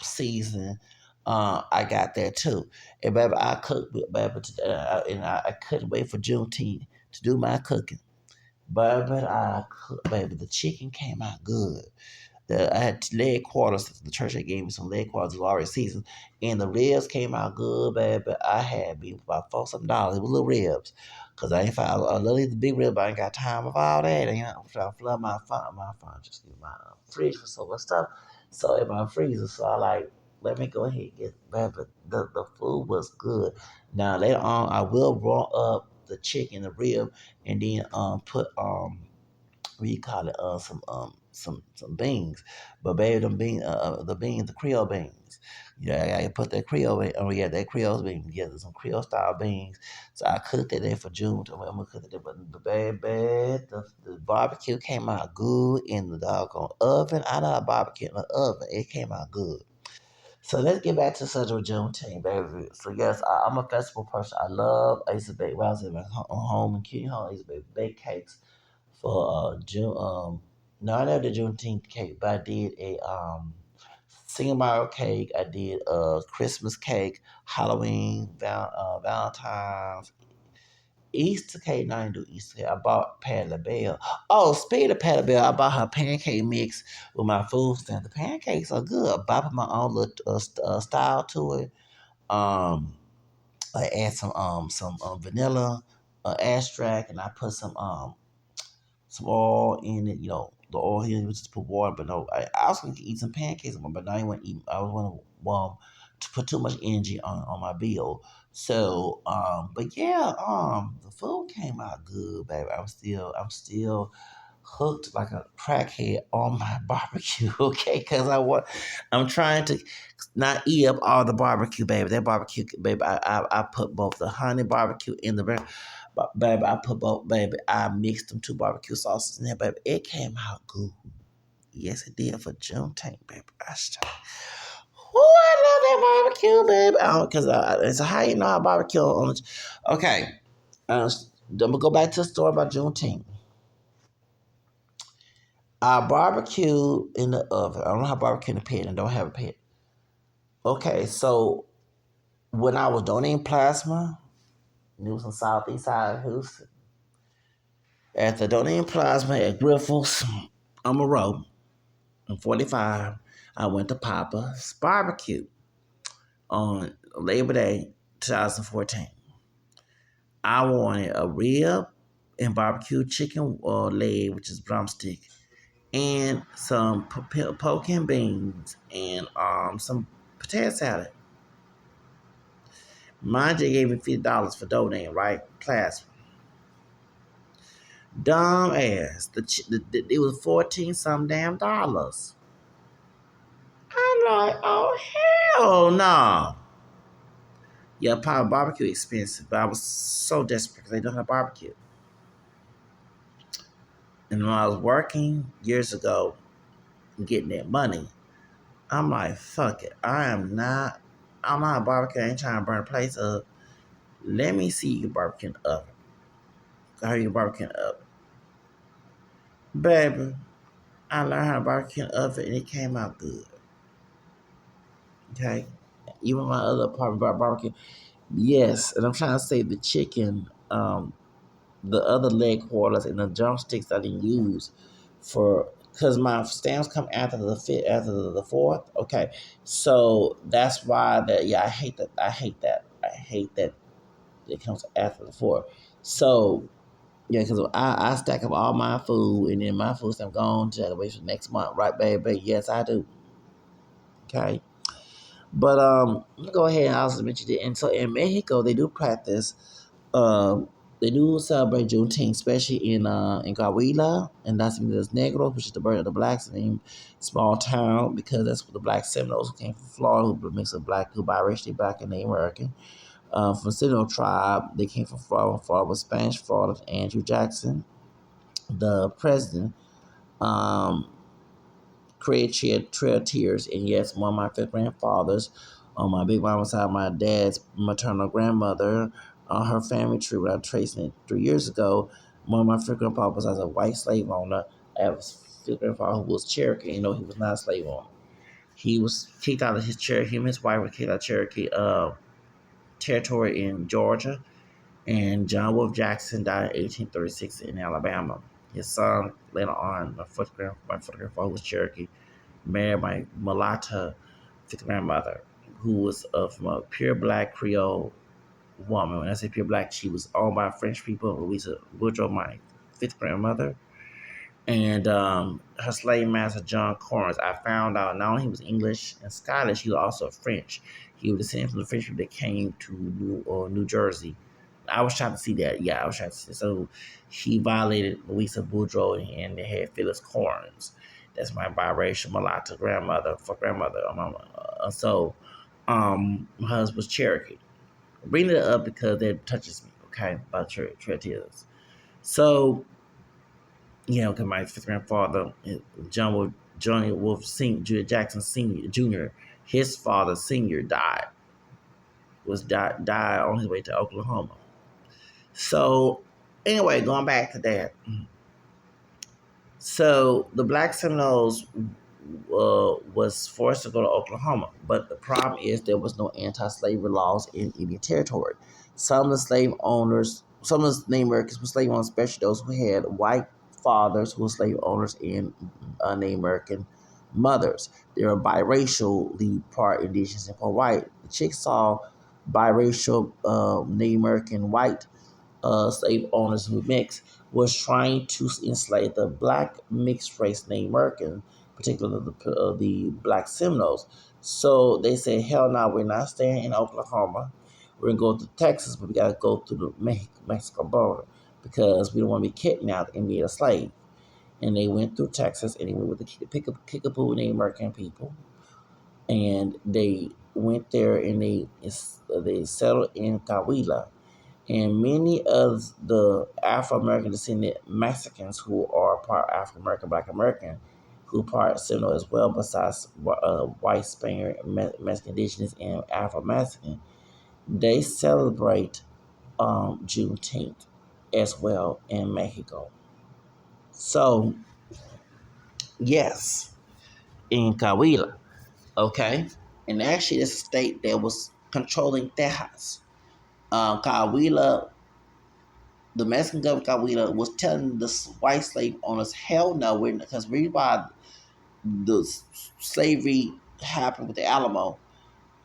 season. I got that too. And baby, I cooked, baby, and I couldn't wait for Juneteenth to do my cooking. Baby, baby, the chicken came out good. I had leg quarters. The church had gave me some leg quarters. It was already seasoned, and the ribs came out good, baby. I had me about $4 some. It was little ribs, cause I ain't find I love the big rib. But I ain't got time of all that. And, I'm trying to flood my phone, just get my fridge for so much stuff. So in my freezer, so I like let me go ahead and get baby. The food was good. Now later on, I will roll up the chicken, the rib, and then put what you call it, some beans. But baby, them beans, the beans, the Creole beans. Yeah, I put that Creole. Oh yeah, that Creole beans. Yeah, some Creole style beans. So I cooked it there for June. I'm gonna cook it there, but baby, the barbecue came out good in the doggone oven. I know a barbecue in the oven. It came out good. So let's get back to Central Juneteenth, baby. So yes, I'm a festival person. I used to bake. When I was at my home in Cutie Home, I used to bake cakes for June. No, I never did Juneteenth cake, but I did a Single Mayo cake. I did a Christmas cake, Halloween, Valentine's, Easter cake. No, I didn't do Easter cake. I bought Patty LaBelle. Oh, speaking of Patty LaBelle, I bought her pancake mix with my food stamp. The pancakes are good. I put my own little style to it. Um, I add some vanilla extract, and I put some oil in it. The oil here was just put water, but no, I was going to eat some pancakes, but I didn't want to eat. I was going to put too much energy on my bill. So, but yeah, the food came out good, baby. I'm still hooked like a crackhead on my barbecue, okay? Because I'm trying to not eat up all the barbecue, baby. That barbecue, baby, I put both the honey barbecue in the but baby, I put both, baby. I mixed them two barbecue sauces in there, baby. It came out good. Yes, it did for Juneteenth, baby. I love that barbecue, baby. Because it's a how you know I barbecue on it. Okay, I'm gonna go back to the story about Juneteenth. I barbecue in the oven. I don't have barbecue in the pit and don't have a pit. Okay, so when I was donating plasma, it was on southeast side of Houston. After donating plasma at Griffles on a road in 45, I went to Papa's Barbecue on Labor Day 2014. I wanted a rib and barbecue chicken leg, which is drumstick, and some pork and beans, and some potato salad. Mine just gave me $50 for donating, right? Class. Dumb ass. It was 14 some damn dollars. I'm like, oh hell no. Yeah, probably barbecue expensive, but I was so desperate because they don't have barbecue. And when I was working years ago, getting that money, I'm like, fuck it. I'm not a barbecue. I ain't trying to burn a place up. Let me see you barbecue up. How you barbecue up? Baby, I learned how to barbecue oven and it came out good. Okay? Even my other part about barbecue. Yes, and I'm trying to save the chicken, the other leg quarters and the drumsticks I didn't use for because my stamps come after the fifth, after the fourth. Okay, so that's why that. Yeah, I hate that. I hate that. I hate that it comes after the fourth. So yeah, because I stack up all my food and then my food stamp gone to wait for next month, right, baby? Yes, I do. Okay, but let me go ahead and also mention it. And so in Mexico, they do practice. Um, they do celebrate Juneteenth, especially in Coahuila and that's Los Negros, which is the birth of the blacks in a small town because that's where the black Seminoles who came from Florida, who mix of black, who biracially black and Native American. From Seminole tribe, they came from Florida. Florida was Spanish Florida. Andrew Jackson, the president, um, created Trail of Tears, and yes, one of my fifth grandfathers on my big mama's side, my dad's maternal grandmother, her family tree, when I tracing it 3 years ago, one of my fifth grandfathers was a white slave owner. I have a fifth grandfather who was Cherokee. You know, he was not a slave owner. He was kicked out of his Cherokee. Him and his wife were kicked out of Cherokee territory in Georgia. And John Wolf Jackson died in 1836 in Alabama. His son, later on, my fourth grandfather was Cherokee, married my mulatto fifth grandmother, who was from a pure black Creole woman. When I say pure black, she was owned by French people. Louisa Woodrow, my fifth grandmother, and her slave master John Corns. I found out not only he was English and Scottish, he was also French. He was descended from the French people that came to New Jersey. I was trying to see that. Yeah, I was trying to see. So he violated Louisa Boudreaux and they had Phyllis Corns. That's my biracial mulatto grandmother for grandmother. My husband was Cherokee. Bring it up because that touches me. Okay, about Treatiers. So because my fifth grandfather, Johnny Wolf Senior, Judah Jackson Senior Jr., his father Senior died on his way to Oklahoma. So anyway, going back to that. So the Black Seminoles was forced to go to Oklahoma, but the problem is there was no anti-slavery laws in Indian Territory. Some of the slave owners, some of the Native Americans were slave owners, especially those who had white fathers who were slave owners and Native American mothers. They were biracially part indigenous and part white. The Chickasaw biracial Native American white slave owners who mixed was trying to enslave the black mixed race Native American, particularly the black Seminoles. So they said, hell no, we're not staying in Oklahoma. We're going to go to Texas, but we got to go through the Mexico border because we don't want to be kidnapped and be a slave. And they went through Texas and they went with the Kickapoo Native American people. And they went there and they settled in Coahuila, and many of the Afro-American descended Mexicans who are part African-American, Black American, who part Seminole as well, besides white Spaniard, Mexican indigenous, and Afro-Mexican, they celebrate Juneteenth as well in Mexico. So, yes, in Coahuila, okay? And actually, it's a state that was controlling Texas. Coahuila, the Mexican government Cahuila was telling the white slave owners, hell no, because reason why the slavery happened with the Alamo.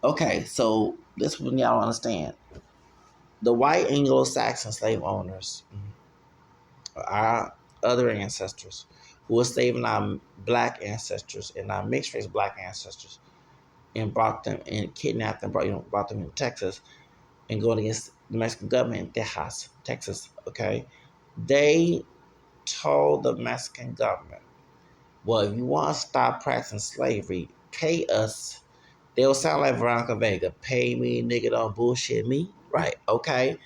Okay, so this one y'all understand. The white Anglo-Saxon slave owners our other ancestors who were saving our black ancestors and our mixed race black ancestors and brought them and kidnapped them, brought them in Texas and going against the Mexican government in Tejas, Texas. Okay, they told the Mexican government, "Well, if you want to stop practicing slavery, pay us." They will sound like Veronica Vega. Pay me, nigga, don't bullshit me. Right, okay.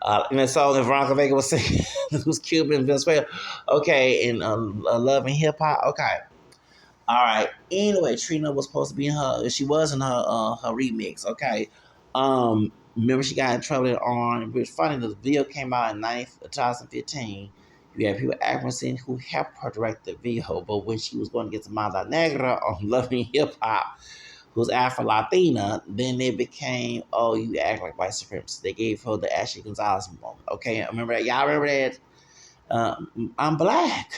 And that song that Veronica Vega was singing, who's Cuban in Venezuela. Okay, and Love and Hip Hop. Okay. All right. Anyway, Trina was supposed to be in her. She was in her remix. Okay. Remember she got in trouble later on. It was funny. The video came out in 2015. You have people acting who helped her direct the video, but when she was going to get to Manda Negra on Love and Hip Hop, who's Afro Latina, then it became, oh, you act like white supremacists. They gave her the Ashley Gonzalez moment. Okay, remember that? Y'all remember that? I'm black.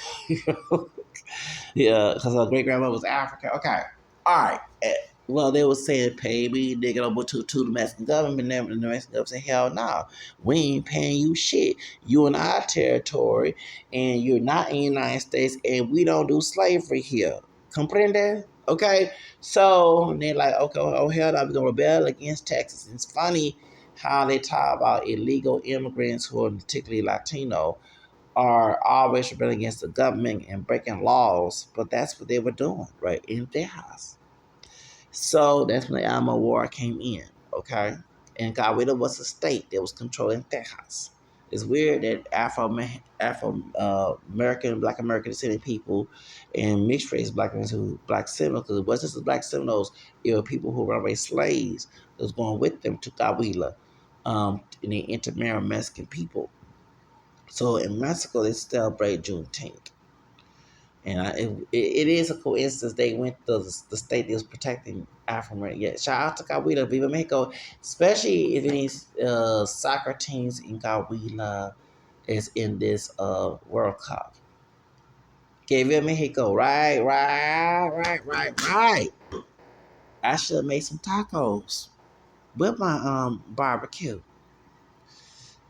Yeah, because her great grandmother was African. Okay, all right. Well, they were saying, pay me, nigga, over to the Mexican government. And the Mexican government said, hell no, we ain't paying you shit. You in our territory, and you're not in the United States, and we don't do slavery here. Comprende? Okay? So they're like, okay, oh, hell no, we're going to rebel against Texas. And it's funny how they talk about illegal immigrants who are particularly Latino are always rebelling against the government and breaking laws, but that's what they were doing, right, in their house. So that's when the Alamo War came in, okay? And Coahuila was a state that was controlling Texas. It's weird that American, Black American descended people and mixed race Black Seminoles, because it wasn't just the Black Seminoles, it were people who were runaway slaves that was going with them to Coahuila, and they intermarried Mexican people. So in Mexico, they celebrate Juneteenth. And it is a coincidence they went to the state that was protecting Afro-American. Yeah, shout out to Coahuila, Viva Mexico, especially if any soccer teams in Coahuila is in this World Cup. Okay, Viva Mexico, right. I should have made some tacos with my barbecue.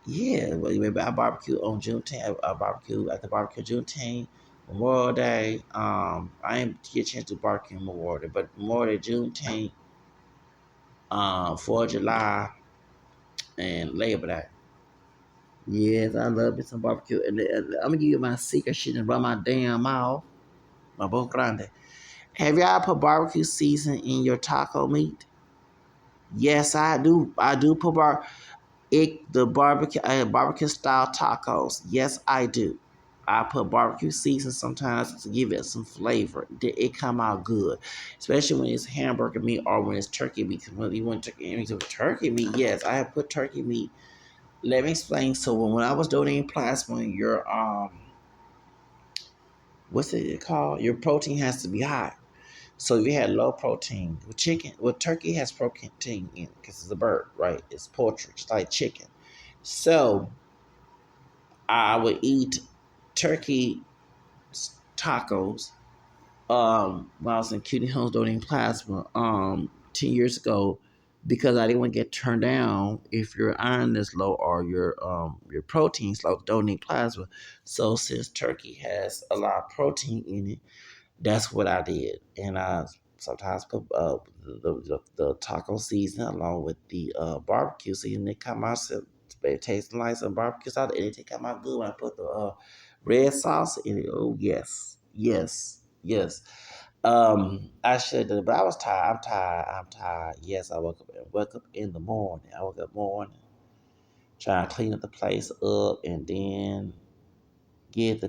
Yeah, well, maybe I barbecue on Juneteenth. I barbecue at the barbecue Juneteenth, Memorial Day. I didn't get a chance to barbecue on Memorial Day, but Memorial Day, Juneteenth, 4th of July, and Labor Day. Yes, I love me some barbecue. And I'm gonna give you my secret shit and run my damn mouth. My boca grande. Have y'all put barbecue season in your taco meat? Yes, I do. I do put the barbecue style tacos. Yes, I do. I put barbecue season sometimes to give it some flavor. It come out good, especially when it's hamburger meat or when it's turkey meat. When you want turkey meat, yes, I have put turkey meat. Let me explain. So when I was donating plasma, your what's it called? Your protein has to be high. So if you had low protein with chicken, well, turkey has protein in it because it's a bird, right? It's poultry, just like chicken. So I would eat turkey tacos when I was in Cutie Homes donating plasma 10 years ago because I didn't want to get turned down if your iron is low or your protein's low donating plasma. So since turkey has a lot of protein in it, that's what I did. And I sometimes put the taco season along with the barbecue season. They come out it tastes like some barbecue sauce, and it come out good when I put the red sauce in it. Oh yes. I should have, but I was tired. I'm tired. Yes, I woke up in the morning. I woke up morning, trying to clean up the place up, and then get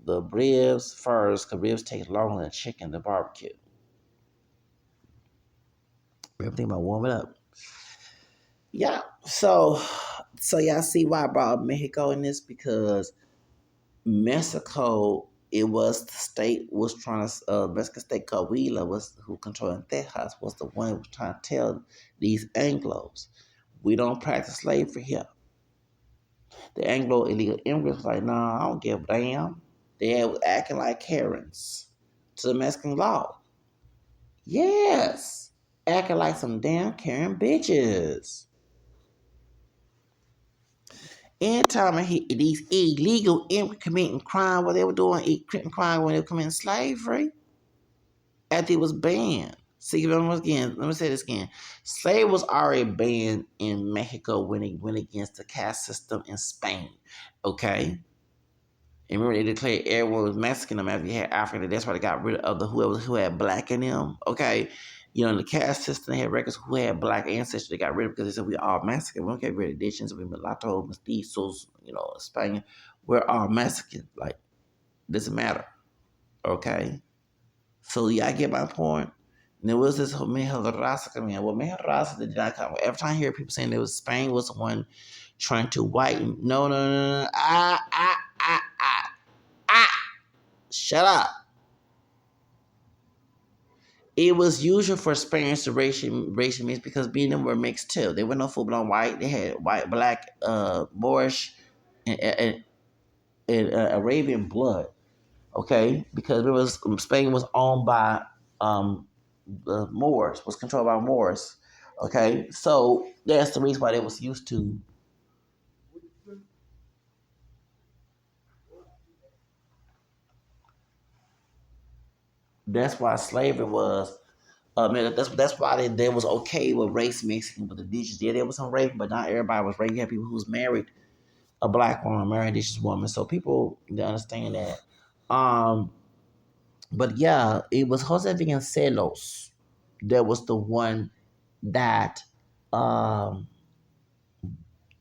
the ribs first, because ribs take longer than chicken to barbecue. Everything about warm it up. Yeah. So y'all see why I brought up Mexico in this, because Mexico, it was the state was trying to Mexican state Coahuila was who controlling Texas was the one who was trying to tell these Anglos, we don't practice slavery here. The Anglo illegal immigrants were like, nah, I don't give a damn. They was acting like Karens to the Mexican law. Yes. Acting like some damn Karen bitches. Anytime these illegal immigrants committing crime, what they were doing, committing crime when they were committing slavery, after it was banned. See, let me say this again. Slavery was already banned in Mexico when it went against the caste system in Spain. Okay? And remember, they declared everyone was Mexican after you had African. That's why they got rid of the who had black in them. Okay, in the caste system, they had records who had black ancestry. They got rid of because they said we all Mexican. We don't get rid of additions. We mulatto, mestizos, Spaniard. We're all Mexican. Like, doesn't matter. Okay, so yeah, I get my point. And there was this Meja Raza coming in. Well, Meja Raza did not come. Every time I hear people saying there was Spain was the one trying to whiten. No, no, no, no. Shut up. It was usual for Spaniards to racial mix because being them were mixed too. They were no full blown white. They had white, black, Moorish, and Arabian blood. Okay, because it was Spain was owned by the Moors, was controlled by Moors. Okay, so that's the reason why they was used to. That's why slavery was. That's why they was okay with race mixing with the indigenous. Yeah, there was some rape, but not everybody was rape. You had people who was married a black woman, married indigenous woman. So people need to understand that. Um, but yeah, it was Jose Celos that was the one that um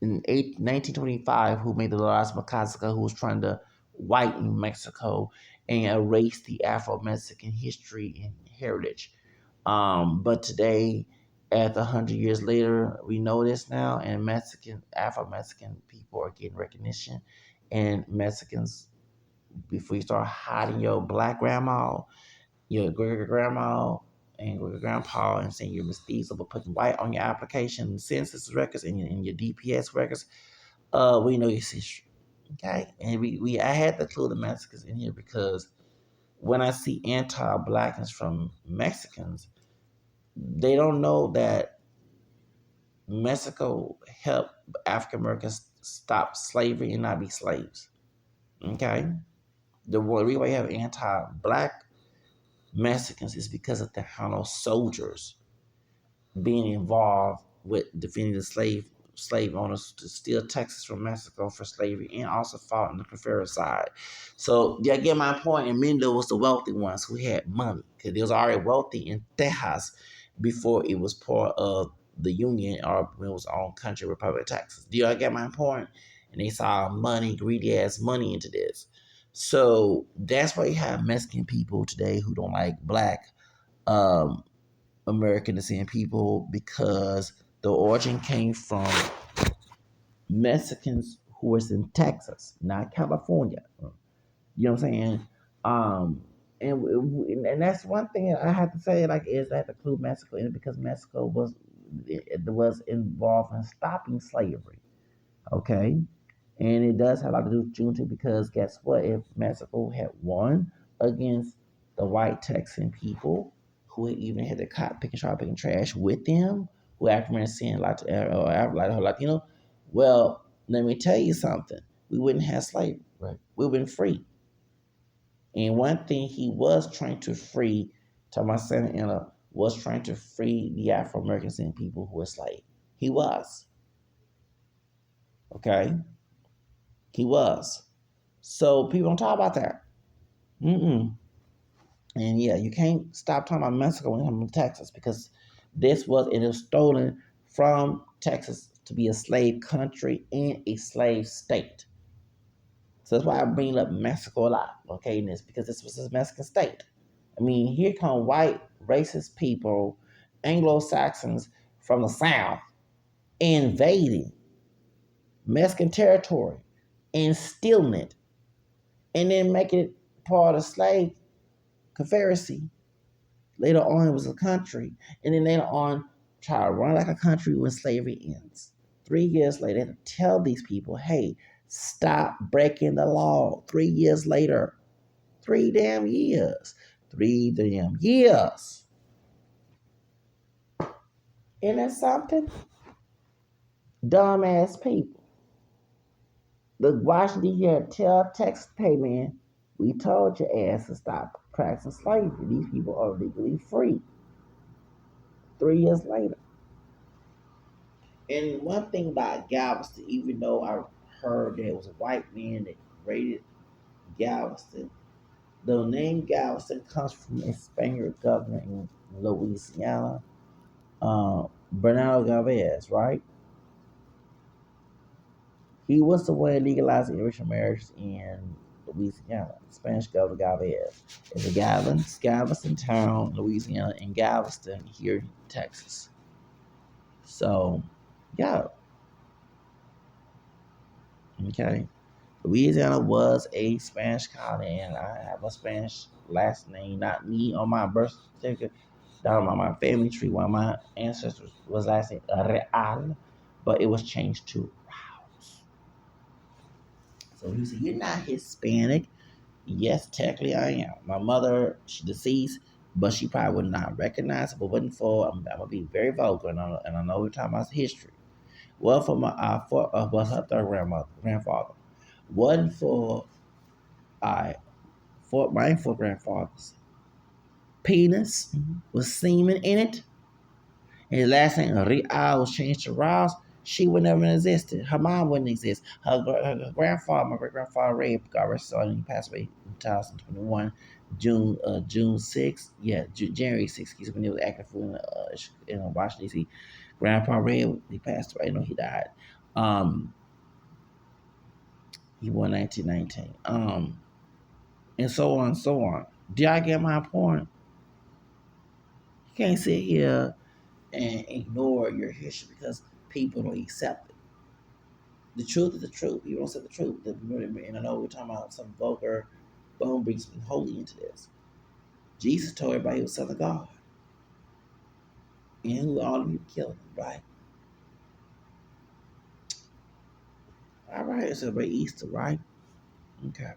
in 1925 who made the Las Macazaca, who was trying to whiten Mexico and erase the Afro-Mexican history and heritage. But today, after 100 years later, we know this now, and Afro-Mexican people are getting recognition, and Mexicans, before you start hiding your black grandma, your great grandma, and great grandpa, and saying you're mestizo, but putting white on your application, census records, and your DPS records, we know your history. Okay, and I had to include the Mexicans in here because when I see anti-blackness from Mexicans, they don't know that Mexico helped African Americans stop slavery and not be slaves. Okay, the reason why you have anti-black Mexicans is because of the Hano soldiers being involved with defending the slave owners to steal Texas from Mexico for slavery and also fought on the Confederate side. So yeah, I get my point. And Mendo was the wealthy ones who had money because they was already wealthy in Texas before it was part of the Union or when it was own country, Republic of Texas. Do y'all get my point? And they saw money, greedy ass money into this. So that's why you have Mexican people today who don't like black um, American descent people because the origin came from Mexicans who was in Texas, not California. You know what I'm saying? Um, and that's one thing I have to say, like, is that include Mexico in it because Mexico was involved in stopping slavery. Okay, and it does have a lot to do with Juneteenth because guess what? If Mexico had won against the white Texan people who even had the cop picking, try picking trash with them, who African American or Latino, well, let me tell you something. We wouldn't have slavery. Right. We would have been free. And one thing he was trying to free, to my son was trying to free the Afro Americans and people who were slaves. He was. Okay? He was. So people don't talk about that. Mm-mm. And yeah, you can't stop talking about Mexico when it comes to Texas because it was stolen from Texas to be a slave country and a slave state. So that's why I bring up Mexico a lot, okay, in this, because this was a Mexican state. I mean, here come white racist people, Anglo-Saxons from the South, invading Mexican territory and stealing it and then making it part of slave Confederacy. Later on, it was a country, and then later on, try to run like a country when slavery ends. 3 years later, to tell these people, "Hey, stop breaking the law." 3 years later, 3 damn years, 3 damn years. Isn't that something? Dumbass people. The Washington D.C. had tell Texas, hey man, we told your ass to stop practicing slavery. These people are legally free. 3 years later. And one thing about Galveston, even though I heard there was a white man that raided Galveston, the name Galveston comes from a Spaniard governor in Louisiana, Bernardo Galvez, right? He was the one legalizing interracial marriage in Louisiana. Spanish governor Galvez. It's a Galveston town, Louisiana, and Galveston here in Texas. So, yeah, okay. Louisiana was a Spanish colony, and I have a Spanish last name, not me on my birth certificate, down on my family tree. One of my ancestors was last name Real, but it was changed to Rouse. So he said, "You're not Hispanic." Yes, technically I am. My mother, she deceased, but she probably would not recognize it. But wasn't for, I'm gonna be very vulgar, and I know we're talking about history. Well, for my was her third grandfather. Wasn't for I for my four grandfathers. Penis was semen in it. And his last name, Real, was changed to Ross. She would never have existed. Her mom wouldn't exist. Her grandfather, my great grandfather Ray, got arrested and he passed away in 2021, June 6th. Yeah, January 6th. He's when he was active in Washington D.C. Grandpa Ray, he passed away. No, he died. Um, he won 1919. And so on and so on. Do I get my point? You can't sit here and ignore your history because people don't accept it. The truth is the truth. You don't accept the truth. And I know we're talking about some vulgar bone brings something holy into this. Jesus told everybody he was son of God. And who all of you killed him, right? All right, it's celebrate Easter, right? Okay.